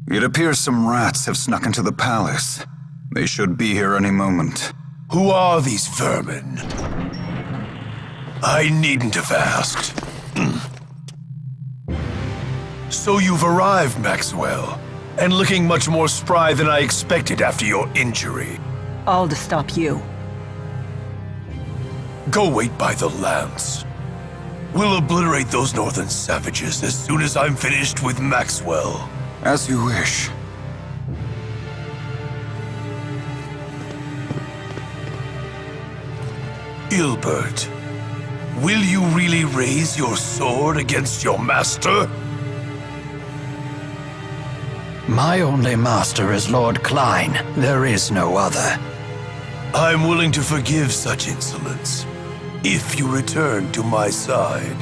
It appears some rats have snuck into the palace. They should be here any moment. Who are these vermin? I needn't have asked. So you've arrived, Maxwell, and looking much more spry than I expected after your injury. All to stop you. Go wait by the lance. We'll obliterate those northern savages as soon as I'm finished with Maxwell. As you wish. Ilbert, will you really raise your sword against your master? My only master is Lord Klein. There is no other. I'm willing to forgive such insolence, if you return to my side.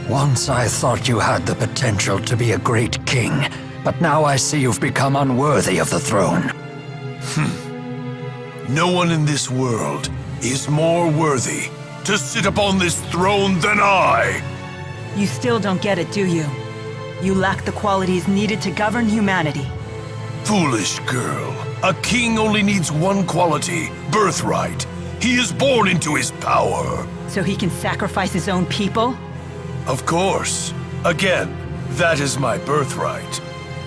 Once I thought you had the potential to be a great king, but now I see you've become unworthy of the throne. No one in this world is more worthy to sit upon this throne than I! You still don't get it, do you? You lack the qualities needed to govern humanity. Foolish girl. A king only needs one quality, birthright. He is born into his power. So he can sacrifice his own people? Of course. Again, that is my birthright.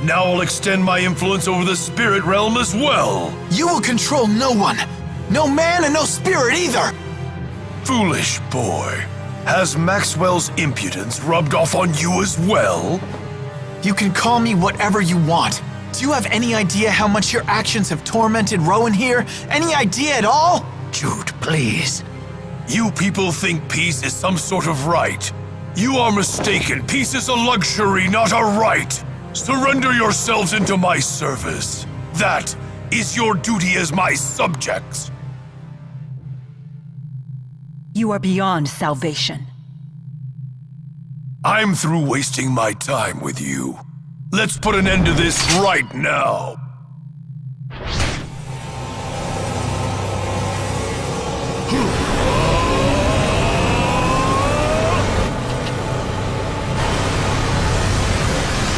Now I'll extend my influence over the spirit realm as well. You will control no one. No man and no spirit either. Foolish boy. Has Maxwell's impudence rubbed off on you as well? You can call me whatever you want. Do you have any idea how much your actions have tormented Rowan here? Any idea at all? Jude, please. You people think peace is some sort of right. You are mistaken. Peace is a luxury, not a right. Surrender yourselves into my service. That is your duty as my subjects. You are beyond salvation. I'm through wasting my time with you. Let's put an end to this right now.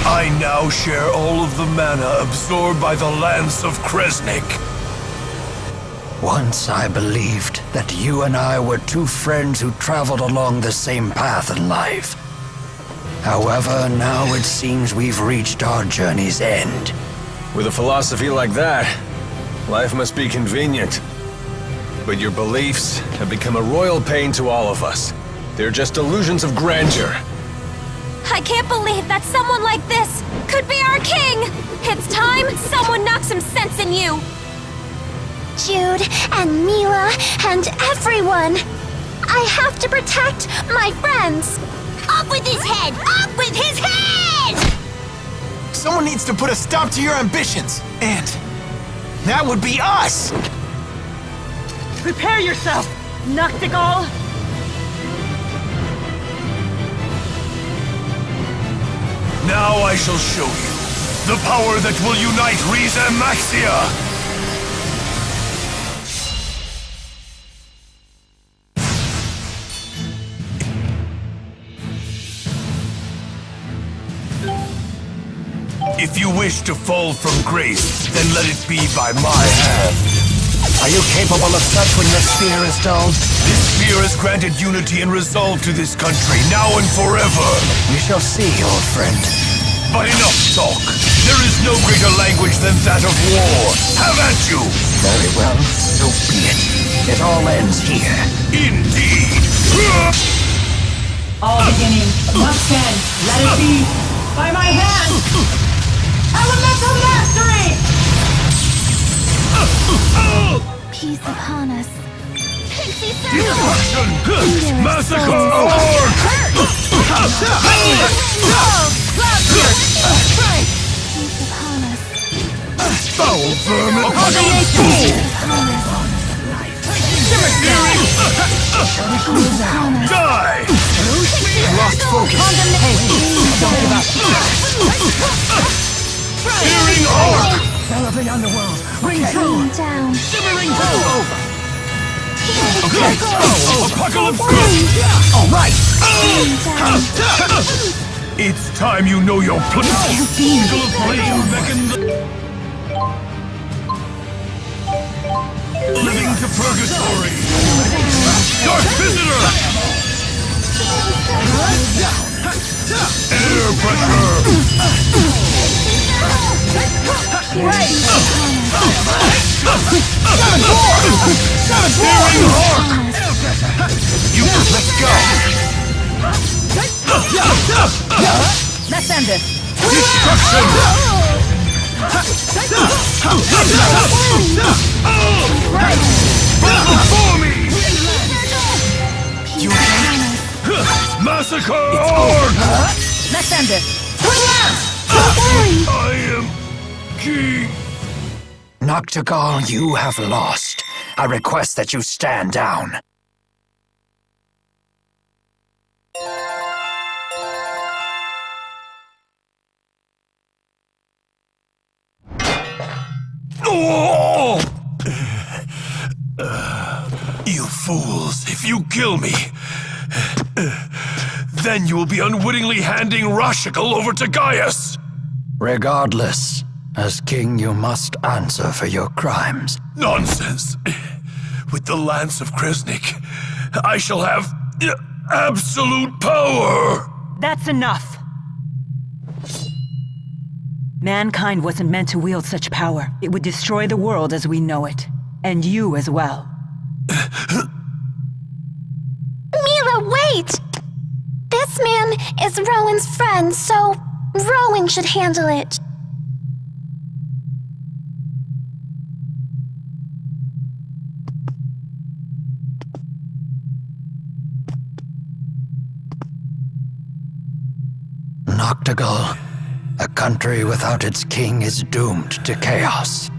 I now share all of the mana absorbed by the Lance of Kresnik. Once I believed that you and I were two friends who traveled along the same path in life. However, now it seems we've reached our journey's end. With a philosophy like that, life must be convenient. But your beliefs have become a royal pain to all of us. They're just illusions of grandeur. I can't believe that someone like this could be our king! It's time someone knocks some sense in you! Jude and Milla and everyone! I have to protect my friends! Up with his head! Up with his head! Someone needs to put a stop to your ambitions, and that would be us! Prepare yourself, Nachtigal! Now I shall show you the power that will unite Riza and Maxia! If you wish to fall from grace, then let it be by my hand. Are you capable of such when your spear is dulled? This spear has granted unity and resolve to this country, now and forever. We shall see, old friend. But enough talk. There is no greater language than that of war. Have at you! Very well, so be it. It all ends here. Indeed! All beginning must end. Let it be by my hand! Elemental mastery! Peace upon us. Pixie Destruction! Massacre! Peace upon us. Foul vermin! Die! Lost focus. Hey, don't give up. Searing arc! spell of the underworld. Ring true. Rain down. Shimmering true. Okay. Apocalypse! All right. Rain down. It's time you know your place. Eagle of flame beckons. Living to purgatory. Dark visitor. Air pressure. Searing heart. Let's go. Let's end this. Destruction. Battle for me. You okay? Massacre horde. Let's end this. I am king. Nachtigal, you have lost. I request that you stand down. Oh! You fools, if you kill me, then you will be unwittingly handing Nachtigal over to Gaius. Regardless, as king you must answer for your crimes. Nonsense. With the Lance of Kresnik, I shall have absolute power. That's enough. Mankind wasn't meant to wield such power. It would destroy the world as we know it. And you as well. Milla, wait! This man is Rowan's friend, so Rowan should handle it. Nachtigal, a country without its king is doomed to chaos.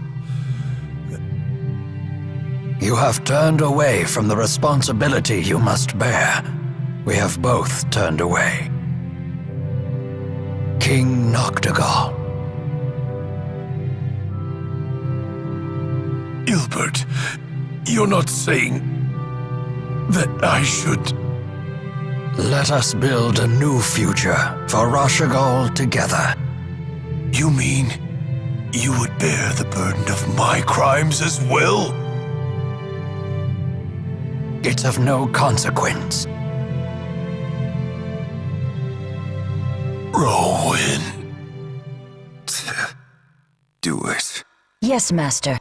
You have turned away from the responsibility you must bear. We have both turned away. King Nachtigal. Ilbert, you're not saying that I should... Let us build a new future for Nachtigal together. You mean you would bear the burden of my crimes as well? It's of no consequence. Rowan. Do it. Yes, Master.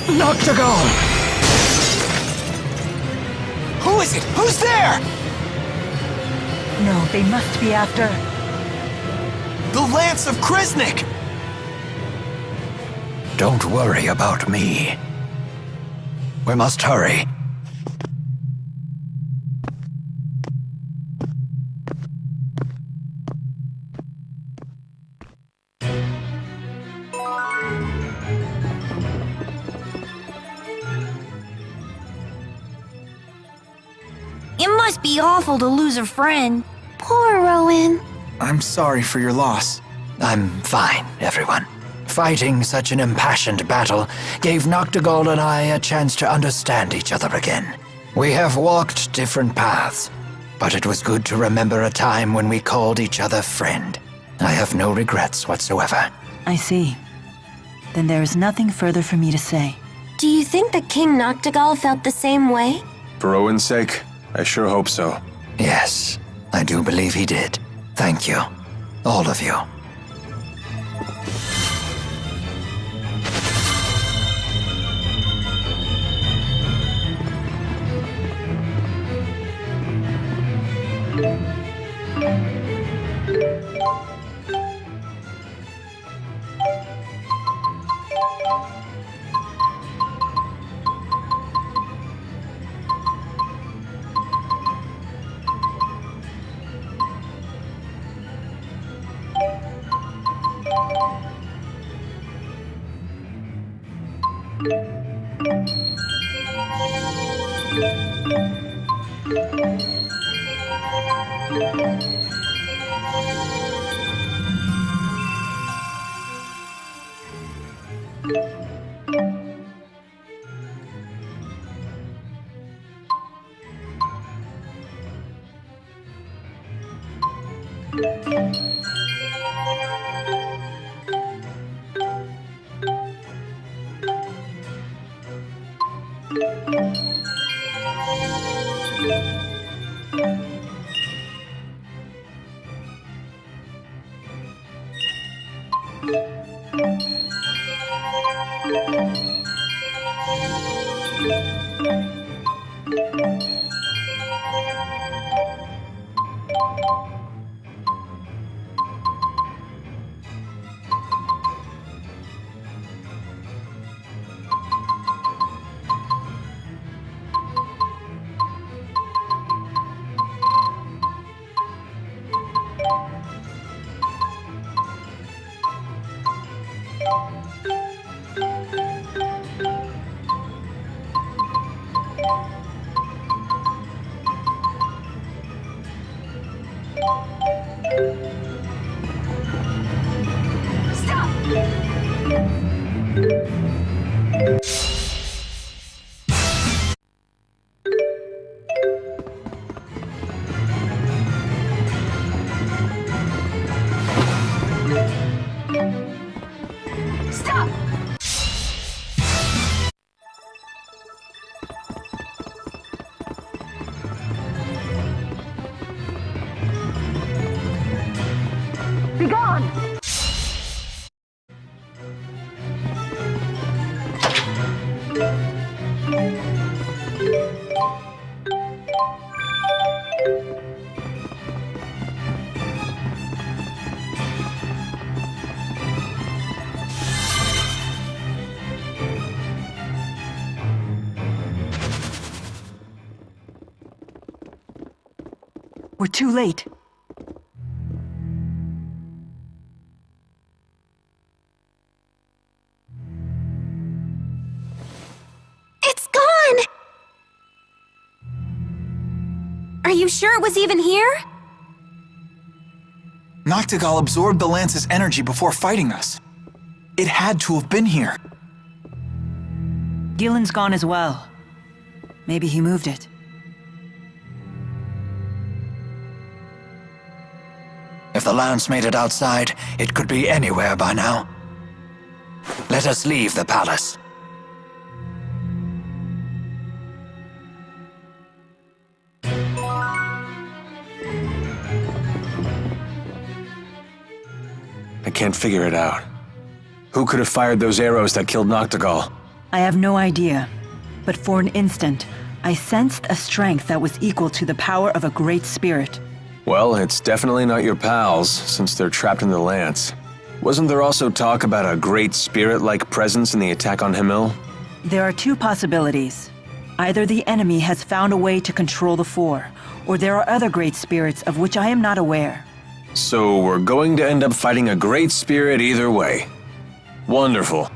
Nachtigal! Who is it? Who's there? No, they must be after... The Lance of Kresnik! Don't worry about me. We must hurry. It must be awful to lose a friend. Poor Rowan. I'm sorry for your loss. I'm fine, everyone. Fighting such an impassioned battle gave Nachtigal and I a chance to understand each other again. We have walked different paths, but it was good to remember a time when we called each other friend. I have no regrets whatsoever. I see. Then there is nothing further for me to say. Do you think that King Nachtigal felt the same way? For Owen's sake, I sure hope so. Yes, I do believe he did. Thank you. All of you. We're too late. It's gone! Are you sure it was even here? Nachtigal absorbed the lance's energy before fighting us. It had to have been here. Gillen's gone as well. Maybe he moved it. If the lance made it outside, it could be anywhere by now. Let us leave the palace. I can't figure it out. Who could have fired those arrows that killed Nachtigal? I have no idea. But for an instant, I sensed a strength that was equal to the power of a great spirit. Well, it's definitely not your pals, since they're trapped in the lance. Wasn't there also talk about a great spirit-like presence in the attack on Himil? There are two possibilities. Either the enemy has found a way to control the Four, or there are other great spirits of which I am not aware. So we're going to end up fighting a great spirit either way. Wonderful.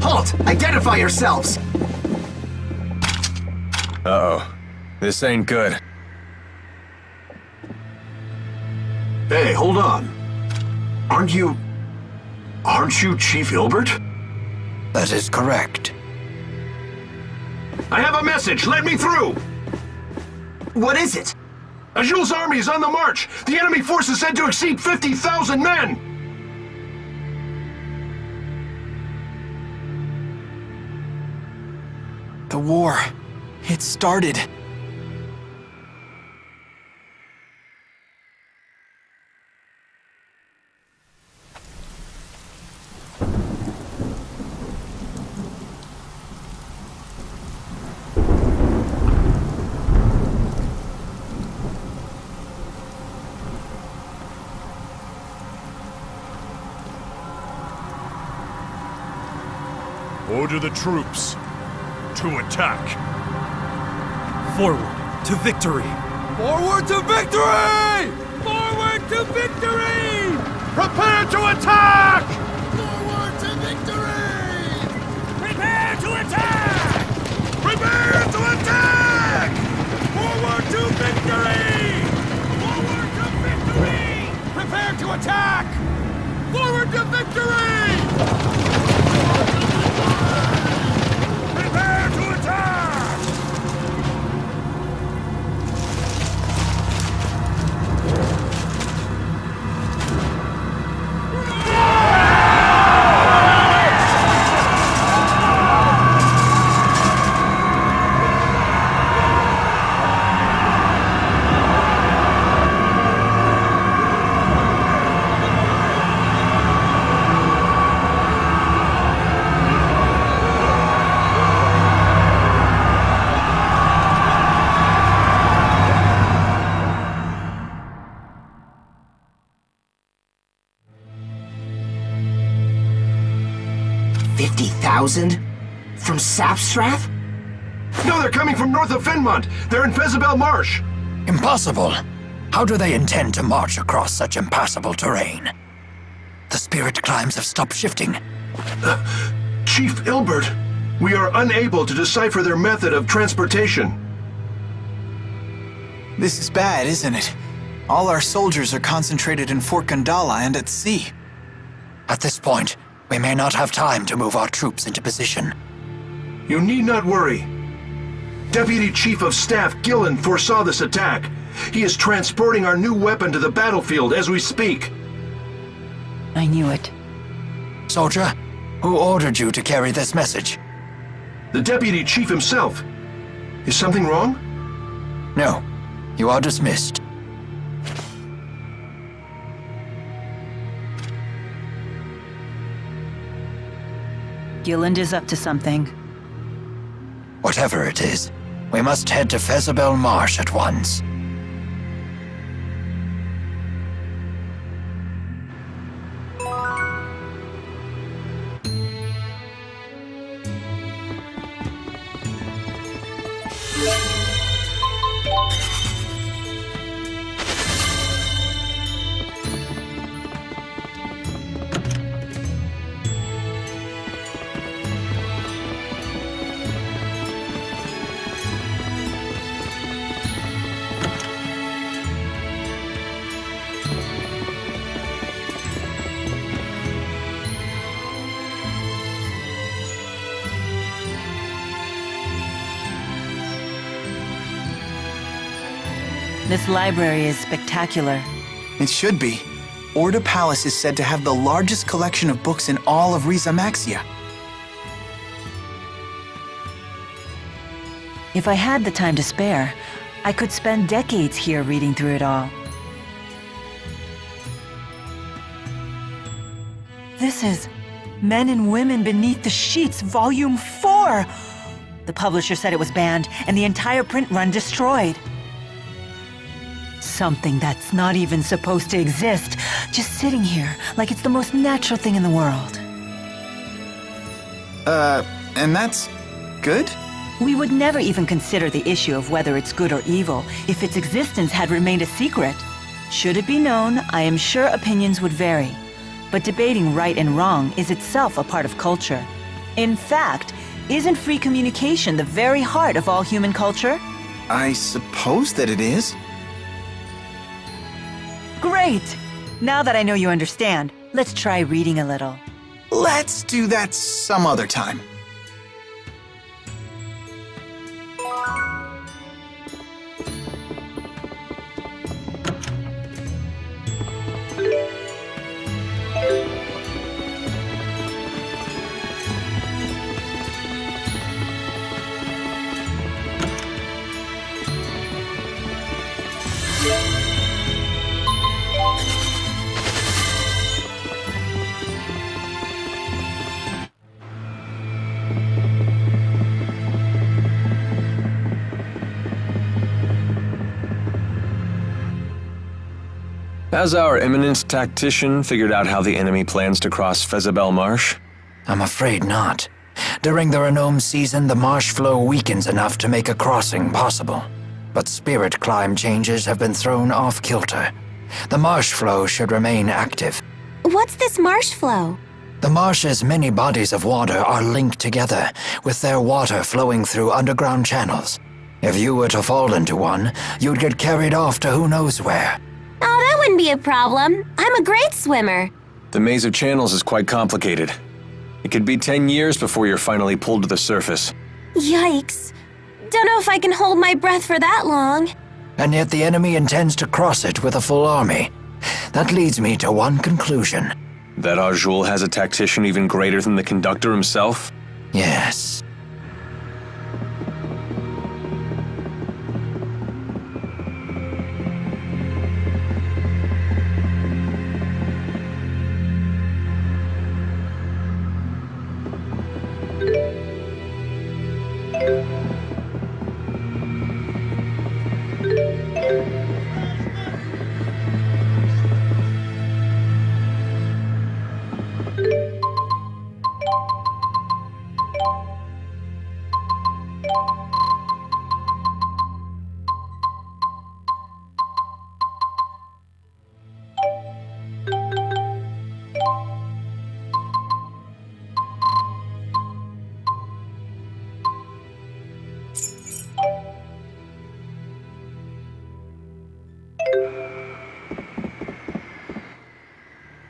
Halt! Identify yourselves! Uh-oh. This ain't good. Hey, hold on. Aren't you Chief Hilbert? That is correct. I have a message. Let me through. What is it? Ajul's army is on the march. The enemy force is said to exceed 50,000 men. The war. It started. Order the troops to attack. Forward to victory! Forward to victory! Forward to victory! Prepare to attack! Forward to victory! Prepare to attack! Prepare to attack! Forward to victory! Forward to victory! Prepare to attack! Forward to victory! Prepare to attack! From Sapstrath? No, they're coming from north of Fenmont. They're in Fezabel Marsh. Impossible. How do they intend to march across such impassable terrain? The spirit climbs have stopped shifting. Chief Ilbert, we are unable to decipher their method of transportation. This is bad, isn't it? All our soldiers are concentrated in Fort Gandala and at sea. At this point, we may not have time to move our troops into position. You need not worry. Deputy Chief of Staff Gillen foresaw this attack. He is transporting our new weapon to the battlefield as we speak. I knew it. Soldier, who ordered you to carry this message? The Deputy Chief himself. Is something wrong? No. You are dismissed. Gilland is up to something. Whatever it is, we must head to Fezabel Marsh at once. This library is spectacular. It should be. Orda Palace is said to have the largest collection of books in all of Rizamaxia. If I had the time to spare, I could spend decades here reading through it all. This is Men and Women Beneath the Sheets, Volume 4! The publisher said it was banned, and the entire print run destroyed. Something that's not even supposed to exist, just sitting here like it's the most natural thing in the world. And that's good? We would never even consider the issue of whether it's good or evil if its existence had remained a secret. Should it be known, I am sure opinions would vary. But debating right and wrong is itself a part of culture. In fact, isn't free communication the very heart of all human culture? I suppose that it is. Great! Now that I know you understand, let's try reading a little. Let's do that some other time. Has our eminent tactician figured out how the enemy plans to cross Fezabel Marsh? I'm afraid not. During the Renome season, the marsh flow weakens enough to make a crossing possible. But spirit climb changes have been thrown off kilter. The marsh flow should remain active. What's this marsh flow? The marsh's many bodies of water are linked together, with their water flowing through underground channels. If you were to fall into one, you'd get carried off to who knows where. Oh, that wouldn't be a problem. I'm a great swimmer. The maze of channels is quite complicated. It could be 10 years before you're finally pulled to the surface. Yikes. Don't know if I can hold my breath for that long. And yet the enemy intends to cross it with a full army. That leads me to one conclusion. That Arjul has a tactician even greater than the conductor himself? Yes.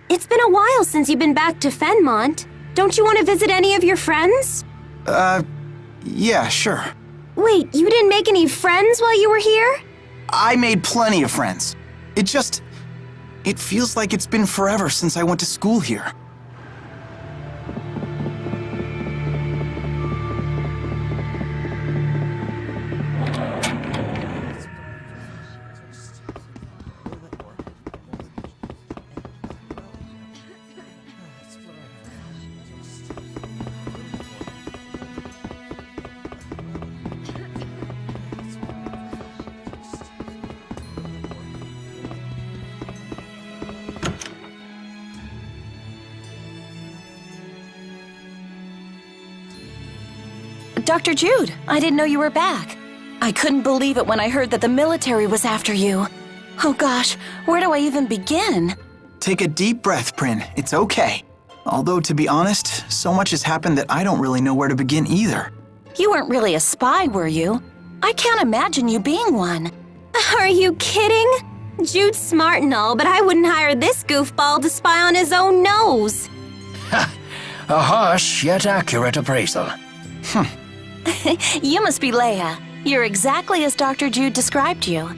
It's been a while since you've been back to Fenmont. Don't you want to visit any of your friends? Yeah, sure. Wait, you didn't make any friends while you were here? I made plenty of friends. It feels like it's been forever since I went to school here. Dr. Jude, I didn't know you were back. I couldn't believe it when I heard that the military was after you. Oh gosh, where do I even begin? Take a deep breath, Prin. It's okay. Although, to be honest, so much has happened that I don't really know where to begin either. You weren't really a spy, were you? I can't imagine you being one. Are you kidding? Jude's smart and all, but I wouldn't hire this goofball to spy on his own nose. A harsh yet accurate appraisal. You must be Leia. You're exactly as Dr. Jude described you.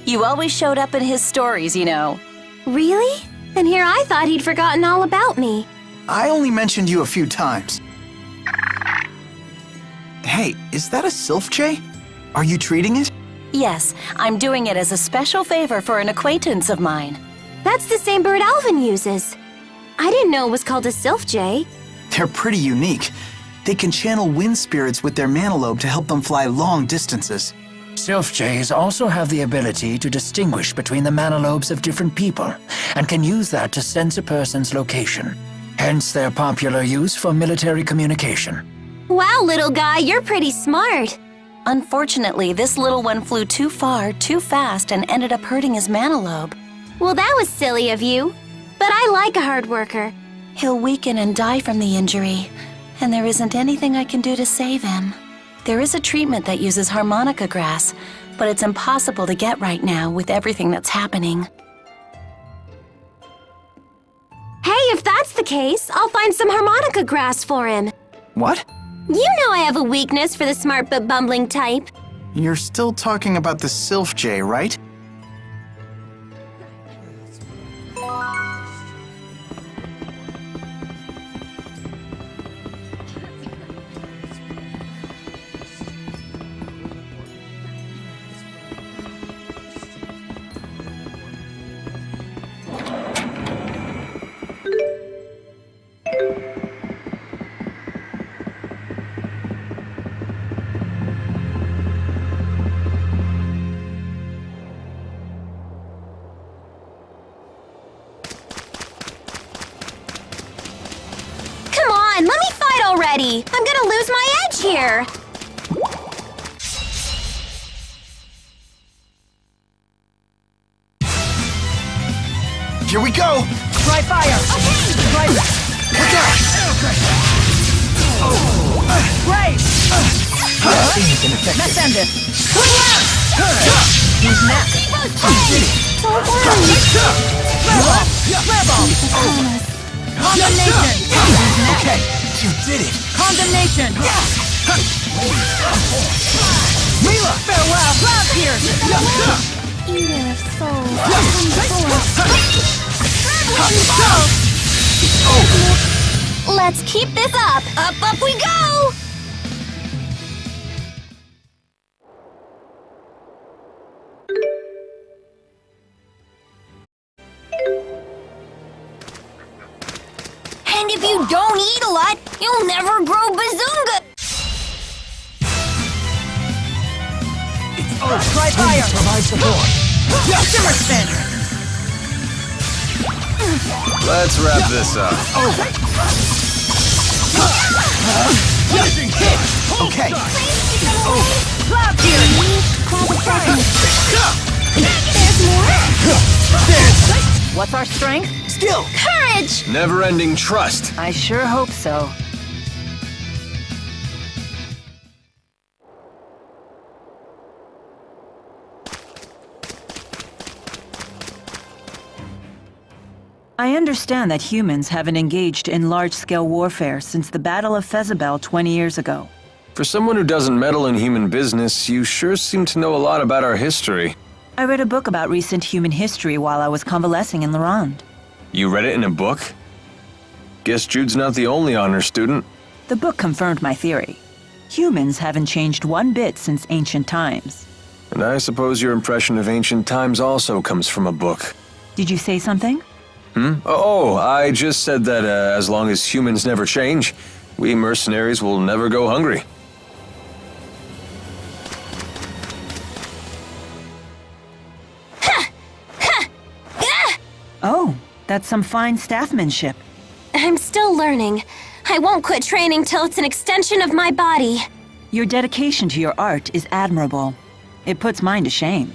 You always showed up in his stories, you know. Really? And here I thought he'd forgotten all about me. I only mentioned you a few times. Hey, is that a Sylph Jay? Are you treating it? Yes, I'm doing it as a special favor for an acquaintance of mine. That's the same bird Alvin uses. I didn't know it was called a Sylph Jay. They're pretty unique. They can channel wind spirits with their manalobe to help them fly long distances. Sylph Jays also have the ability to distinguish between the manalobes of different people, and can use that to sense a person's location. Hence their popular use for military communication. Wow, little guy, you're pretty smart. Unfortunately, this little one flew too far, too fast, and ended up hurting his manalobe. Well, that was silly of you. But I like a hard worker. He'll weaken and die from the injury, and there isn't anything I can do to save him. There is a treatment that uses harmonica grass, but it's impossible to get right now with everything that's happening. Hey, if that's the case, I'll find some harmonica grass for him. What? You know I have a weakness for the smart but bumbling type. You're still talking about the Sylph Jay, right? here. Here we go! Try fire! Try... Look out! Brave! Seems ineffective. Let's end this. Use next. Flare bomb! Condemnation! Okay, you did it! Condemnation! Milla! Farewell! Cloud pierce! Eater of souls. Let's keep this up. Up we go! And if you don't eat a lot, you'll never grow bazunga. Try fire! Provide support. Shimmer spin! Let's wrap this up. Okay. Cloud pierce! There's more. What's our strength? Skill! Courage! Never-ending trust. I sure hope so. I understand that humans haven't engaged in large-scale warfare since the Battle of Fezabel 20 years ago. For someone who doesn't meddle in human business, you sure seem to know a lot about our history. I read a book about recent human history while I was convalescing in Lorand. You read it in a book? Guess Jude's not the only honor student. The book confirmed my theory. Humans haven't changed one bit since ancient times. And I suppose your impression of ancient times also comes from a book. Did you say something? Oh, I just said that as long as humans never change, we mercenaries will never go hungry. Oh, that's some fine staffmanship. I'm still learning. I won't quit training till it's an extension of my body. Your dedication to your art is admirable. It puts mine to shame.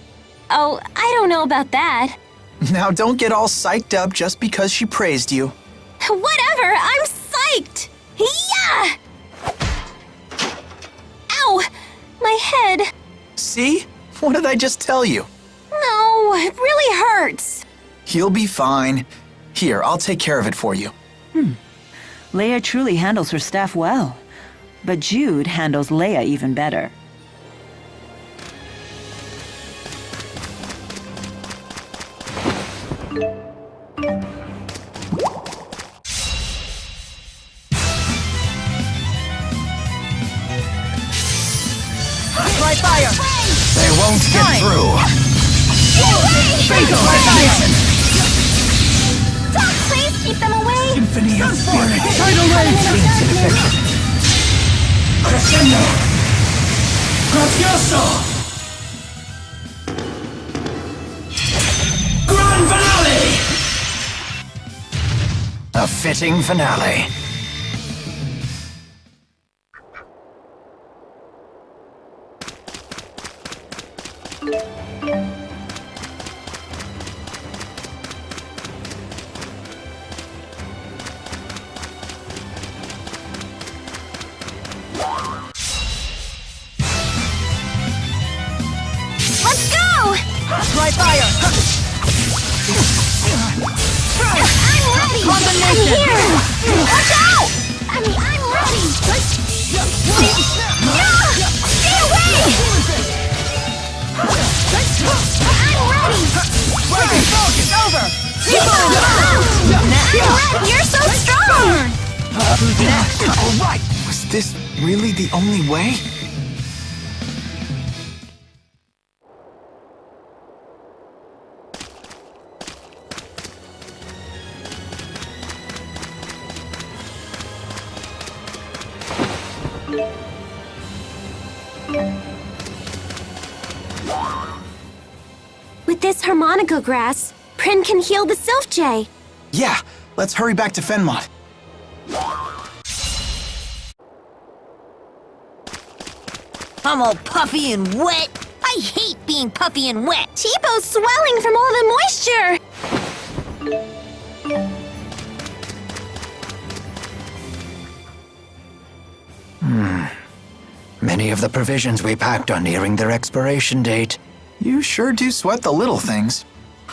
Oh, I don't know about that. Now don't get all psyched up just because she praised you. Whatever, I'm psyched! Yeah! Ow! My head. See? What did I just tell you? No, it really hurts. You'll be fine. Here, I'll take care of it for you. Leia truly handles her staff well, but Jude handles Leia even better. Try fire! They won't get through. Stop, please keep them away. Symphony of Spirit. Tidal wave! Seems ineffective. Crescendo! Gracioso! Grand finale! A fitting finale. Let's go! Try fire! I'm ready! Condemnation! I'm here! Watch out! I'm ready! Stay away! I'm ready! It's over! I'm ready! You're so strong! Who's next? All right. Was this really the only way? With this harmonica grass, Prin can heal the Sylph Jay. Yeah, let's hurry back to Fenmont. I'm all puffy and wet. I hate being puffy and wet. Chipo's swelling from all the moisture. Many of the provisions we packed are nearing their expiration date. You sure do sweat the little things.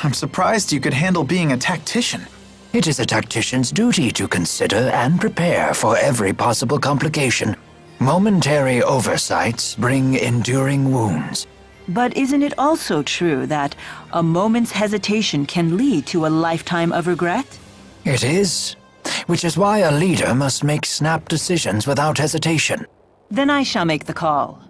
I'm surprised you could handle being a tactician. It is a tactician's duty to consider and prepare for every possible complication. Momentary oversights bring enduring wounds. But isn't it also true that a moment's hesitation can lead to a lifetime of regret? It is, which is why a leader must make snap decisions without hesitation. Then I shall make the call.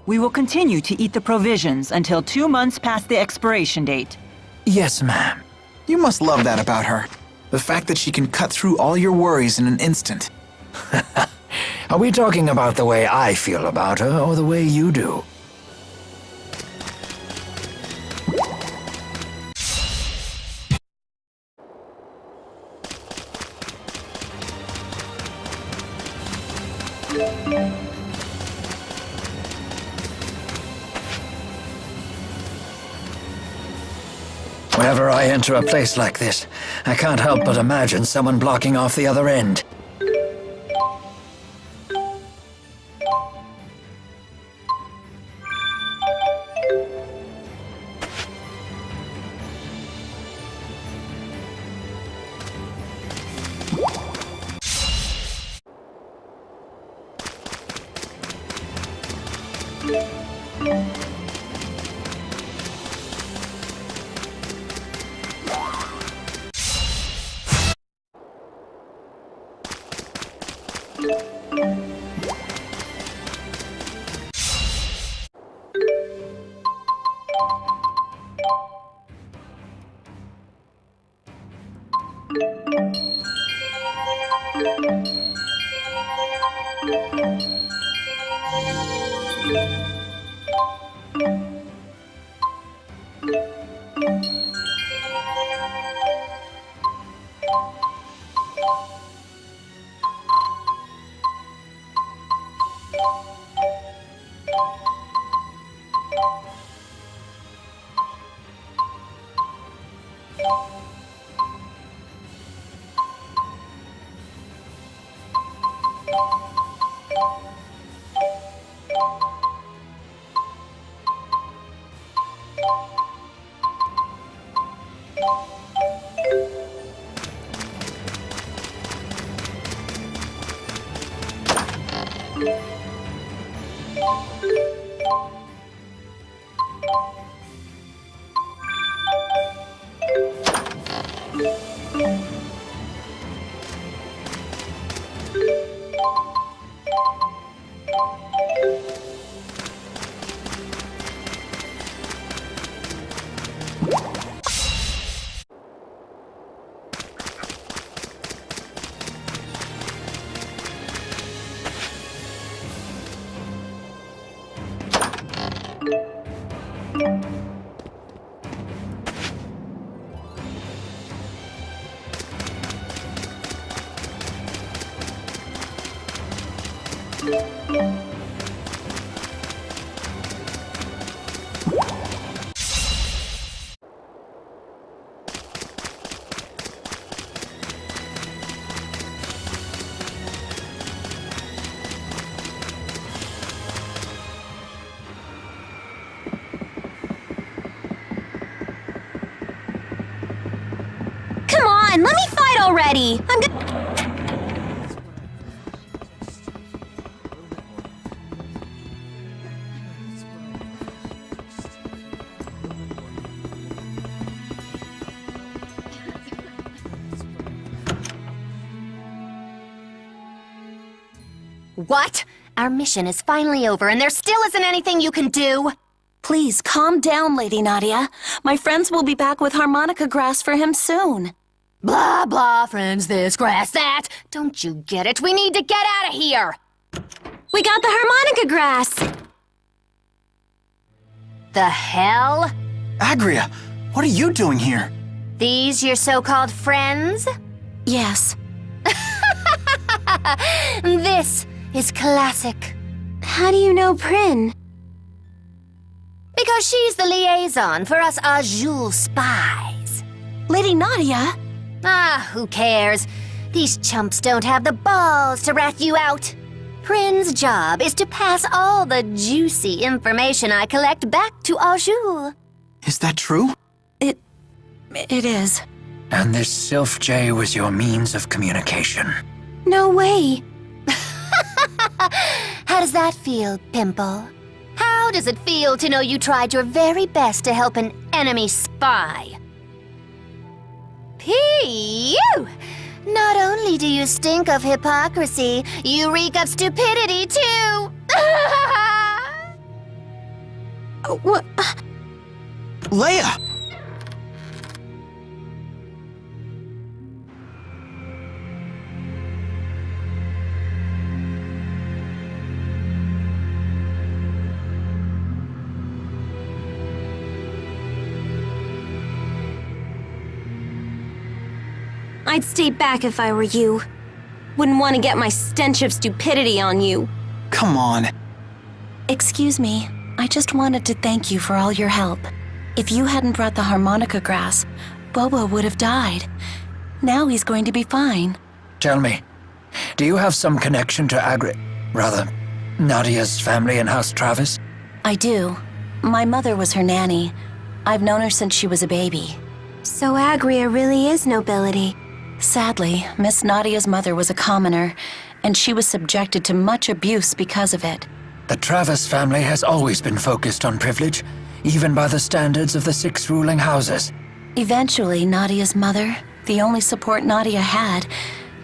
We will continue to eat the provisions until 2 months past the expiration date. Yes, ma'am. You must love that about her. The fact that she can cut through all your worries in an instant. Are we talking about the way I feel about her or the way you do? Whenever I enter a place like this, I can't help but imagine someone blocking off the other end. Come on, let me fight already! I'm gonna... What? Our mission is finally over and there still isn't anything you can do? Please, calm down, Lady Nadia. My friends will be back with harmonica grass for him soon. Blah, blah, friends this, grass that. Don't you get it? We need to get out of here! We got the harmonica grass! The hell? Agria, what are you doing here? These your so-called friends? Yes. This is classic. How do you know Prin? Because she's the liaison for us Azul spies. Lady Nadia? Ah, who cares? These chumps don't have the balls to rat you out. Prin's job is to pass all the juicy information I collect back to Azul. Is that true? It is. And this Sylph J was your means of communication. No way. How does that feel, Pimple? How does it feel to know you tried your very best to help an enemy spy? Pew! Not only do you stink of hypocrisy, you reek of stupidity, too! What? Leia! I'd stay back if I were you. Wouldn't want to get my stench of stupidity on you. Come on. Excuse me. I just wanted to thank you for all your help. If you hadn't brought the harmonica grass, Bobo would have died. Now he's going to be fine. Tell me, do you have some connection to Nadia's family in House Travis? I do. My mother was her nanny. I've known her since she was a baby. So Agria really is nobility. Sadly, Miss Nadia's mother was a commoner, and she was subjected to much abuse because of it. The Travis family has always been focused on privilege, even by the standards of the 6 ruling houses. Eventually, Nadia's mother, the only support Nadia had,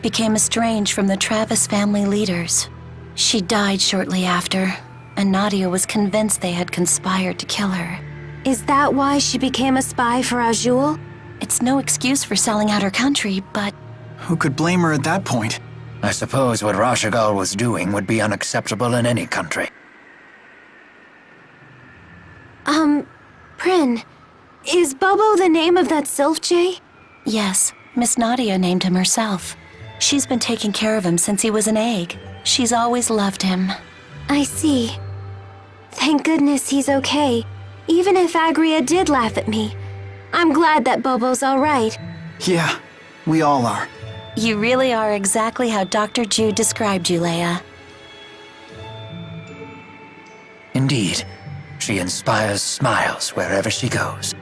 became estranged from the Travis family leaders. She died shortly after, and Nadia was convinced they had conspired to kill her. Is that why she became a spy for Azul? It's no excuse for selling out her country, but... Who could blame her at that point? I suppose what Rashagal was doing would be unacceptable in any country. Prin, is Bobo the name of that Sylph J? Yes, Miss Nadia named him herself. She's been taking care of him since he was an egg. She's always loved him. I see. Thank goodness he's okay, even if Agria did laugh at me. I'm glad that Bobo's all right. Yeah, we all are. You really are exactly how Dr. Jude described you, Leia. Indeed, she inspires smiles wherever she goes.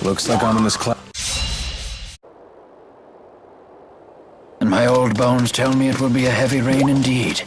Looks like I'm in this class. And my old bones tell me it will be a heavy rain indeed.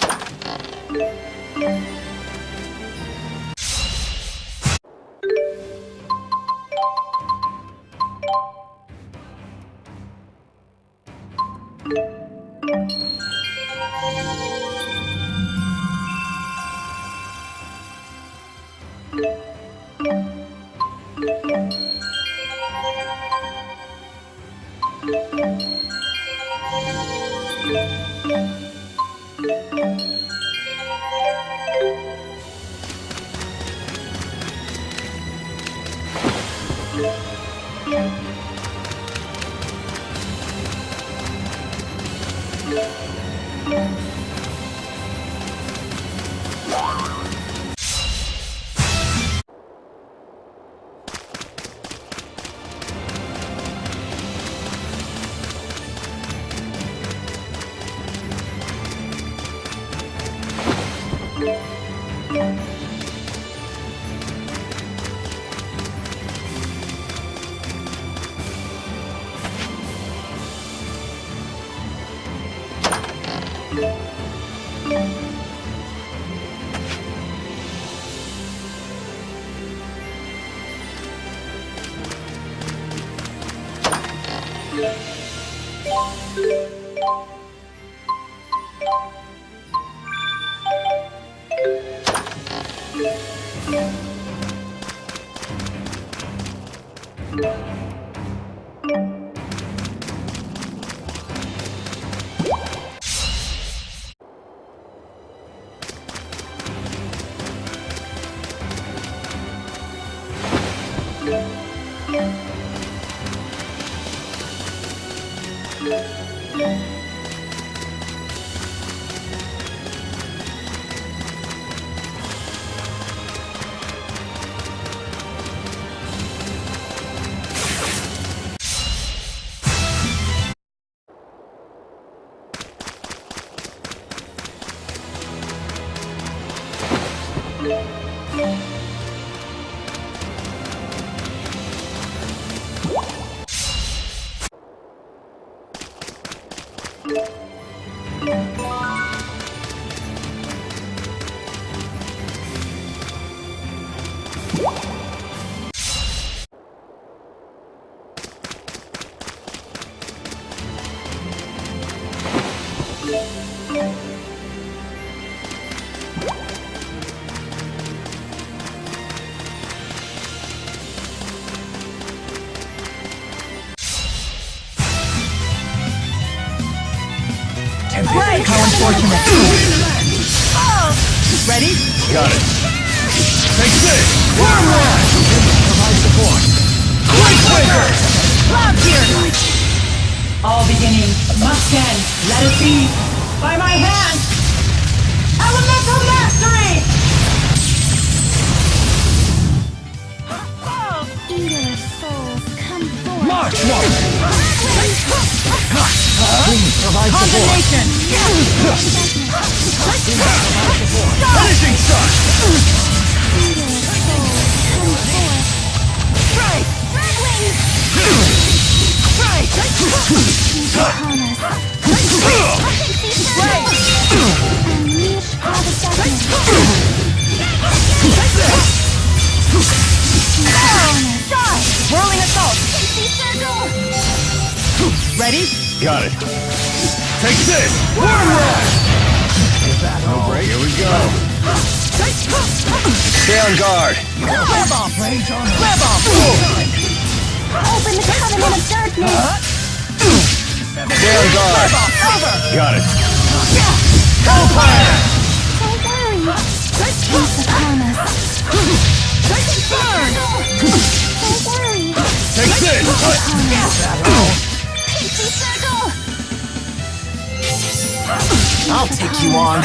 How unfortunate. Ready? Got it. Take this! Wormrod! Provide support. Quick Quaker! Cloud here! All beginnings must end. Let it be. By my hand! Elemental mastery! Eater souls, come forth. March, March! Please provide Combination! Finishing shot! Eater souls, come forth. Strike! Red wings! Strike! Upon us. Strike! Whirling assault! Ready? Got it. Take this! Wormrod! No break. Here we go. Stay on guard. Grab off! Grab off! Open the covenant of darkness! Stay on guard. Got it. Don't worry! He's upon us. Burn! Don't worry! Take this! I'll take you on.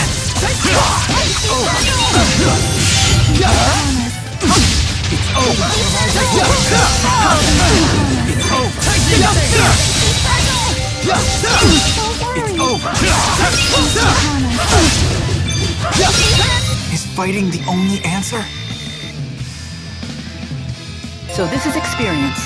It's over. Is fighting the only answer? So this is experience.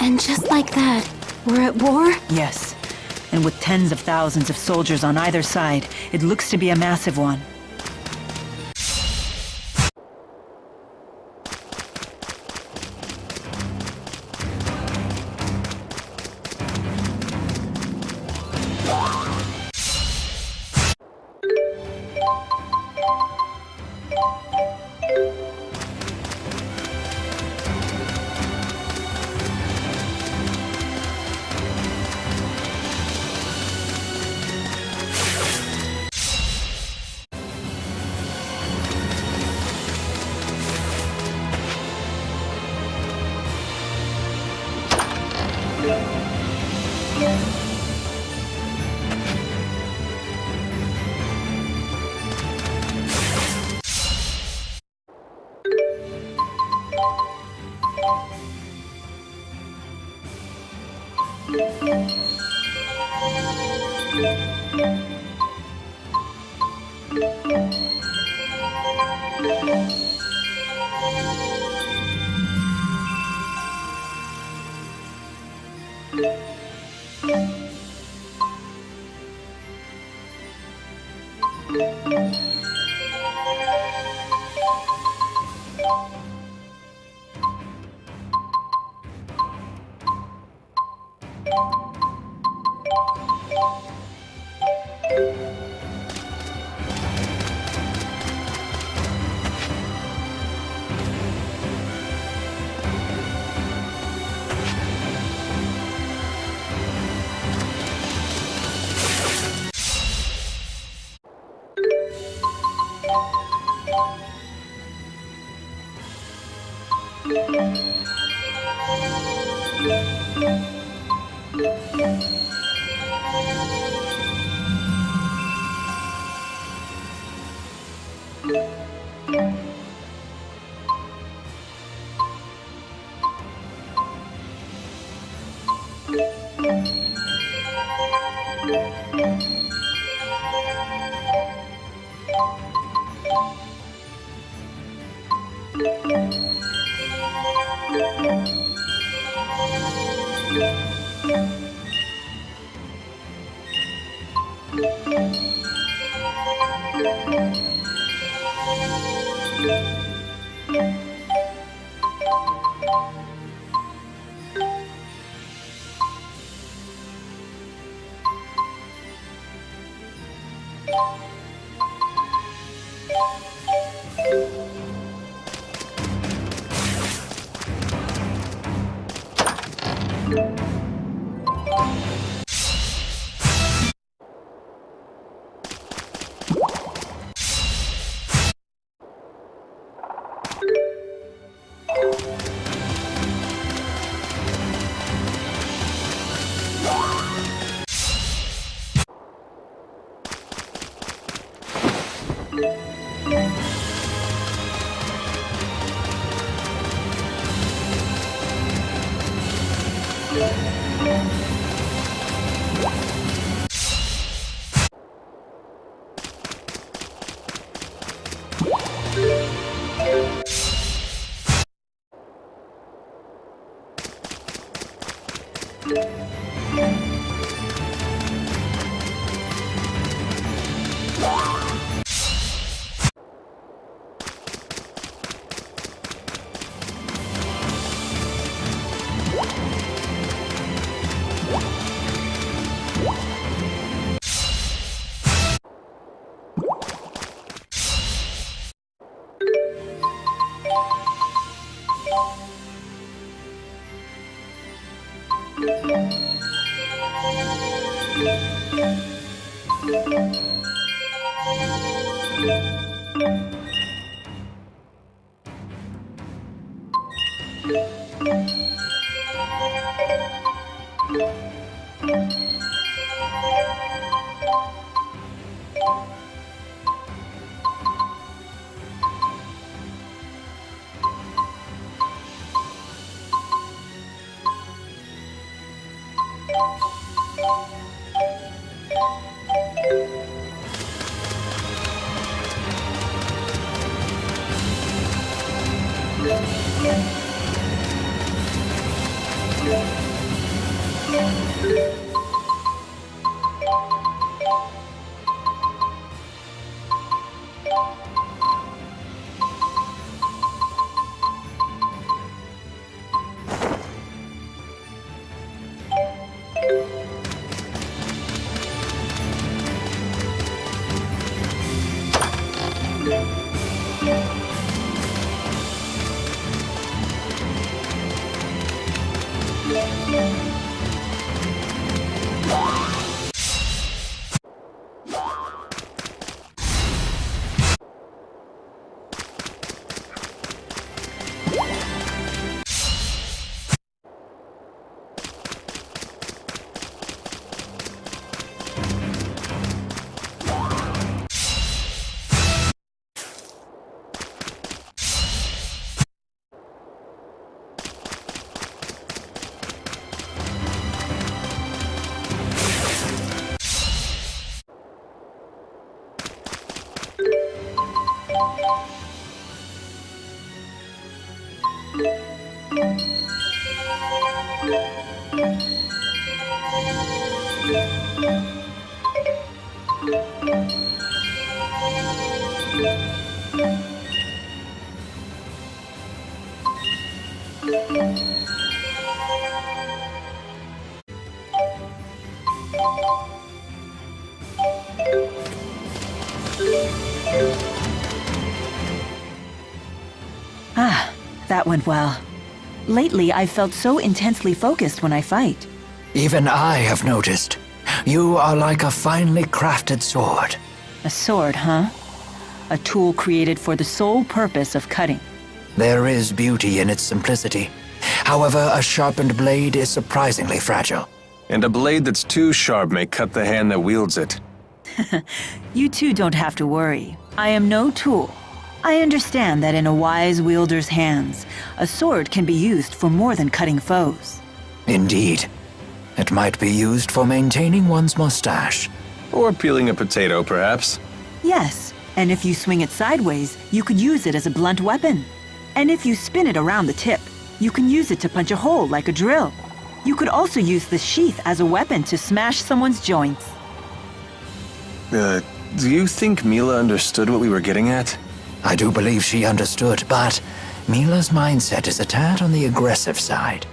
And just like that, we're at war? Yes. And with tens of thousands of soldiers on either side, it looks to be a massive one. That went well. Lately, I've felt so intensely focused when I fight. Even I have noticed. You are like a finely crafted sword. A sword, huh? A tool created for the sole purpose of cutting. There is beauty in its simplicity. However, a sharpened blade is surprisingly fragile. And a blade that's too sharp may cut the hand that wields it. You two don't have to worry. I am no tool. I understand that in a wise wielder's hands, a sword can be used for more than cutting foes. Indeed. It might be used for maintaining one's mustache. Or peeling a potato, perhaps. Yes, and if you swing it sideways, you could use it as a blunt weapon. And if you spin it around the tip, you can use it to punch a hole like a drill. You could also use the sheath as a weapon to smash someone's joints. Do you think Milla understood what we were getting at? I do believe she understood, but Milla's mindset is a tad on the aggressive side.